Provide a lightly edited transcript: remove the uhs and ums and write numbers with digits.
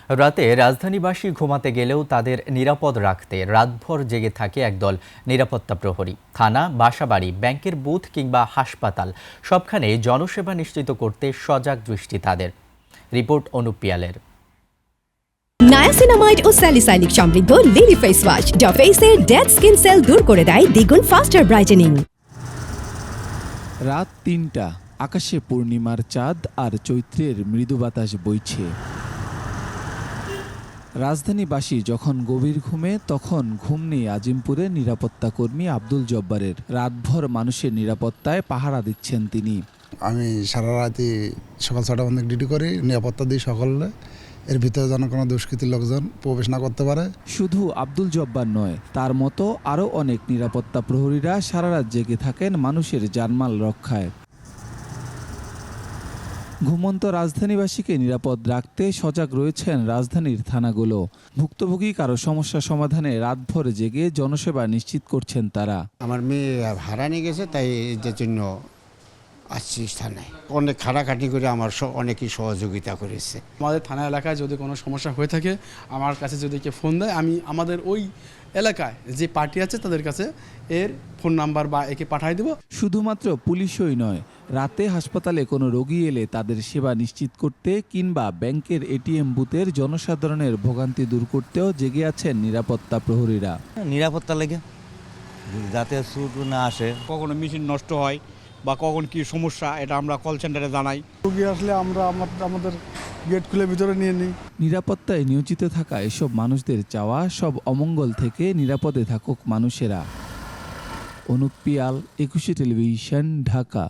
রাতে রাজধানীবাসী ঘুমাতে গেলেও তাদের নিরাপদ রাখতে রাতভর জেগে থাকে একদল নিরাপত্তা প্রহরী। থানা, বাসাবাড়ি, ব্যাংকের বুথ কিংবা হাসপাতাল সবখানে জনসেবা নিশ্চিত করতে সজাগ দৃষ্টি তাদের। রিপোর্ট অনুপ পিয়ালের। নায়াসিনামাইড ও স্যালিসাইলিক সমৃদ্ধ লিলি ফেস ওয়াশ যা ফেসের ডেড স্কিন সেল দূর করে দেয় দ্বিগুণ ফাস্টার ব্রাইটেনিং। রাত ৩টা, আকাশে পূর্ণিমার চাঁদ আর চৈত্রের মৃদু বাতাস বইছে। রাজধানীবাসী যখন গভীর ঘুমে, তখন ঘুম নেই আজিমপুরের নিরাপত্তা কর্মী আব্দুল জব্বারের। রাতভর মানুষের নিরাপত্তায় পাহারা দিচ্ছেন তিনি। আমি সারা রাতে সকাল ৬টা পর্যন্ত ডিউটি করি, নিরাপত্তা দিই সকলে। এর ভিতরে যেন কোনো দুষ্কৃতির লোকজন প্রবেশ না করতে পারে। শুধু আব্দুল জব্বার নয়, তার মতো আরও অনেক নিরাপত্তা প্রহরীরা সারা রাত জেগে থাকেন মানুষের জানমাল রক্ষায়। ঘুমন্ত রাজধানীবাসীকে নিরাপদ রাখতে সজাগ রয়েছেন রাজধানীর থানাগুলো। ভুক্তভোগী কারো সমস্যা সমাধানে রাতভর জেগে জনসেবা নিশ্চিত করছেন তারা। আমার মেয়ে ভাড়া নিয়ে গেছে, তাই এর জন্য আসছি থানায়। অনেক খাটাখাটি করে আমার অনেকেই সহযোগিতা করেছে। আমাদের থানা এলাকায় যদি কোনো সমস্যা হয়ে থাকে, আমার কাছে যদি কেউ ফোন দেয়, আমি আমাদের ওই এলাকায় যে পার্টি আছে তাদের কাছে এর ফোন নাম্বার বা একে পাঠিয়ে দেব। শুধুমাত্র পুলিশই নয়, রাতে হাসপাতালে কোনো রোগী এলে তাদের সেবা নিশ্চিত করতে কিংবা ব্যাংকের এটিএম বুথের জনসাধারণের ভোগান্তি দূর করতেও জেগে আছেন নিরাপত্তা প্রহরীরা। নিরাপত্তা লেগে যাতে সুট না আসে। কখনো মেশিন নষ্ট হয় বা কখন কি সমস্যা, এটা আমরা কল সেন্টারে জানাই। রোগী আসলে আমরা আমাদের গেট খুলে ভিতরে নিয়ে নিই। নিরাপত্তায় নিয়োজিত থাকা এসব মানুষদের চাওয়া, সব অমঙ্গল থেকে নিরাপদে থাকুক মানুষেরা। অনুপ পিয়াল, ২১ টেলিভিশন, ঢাকা।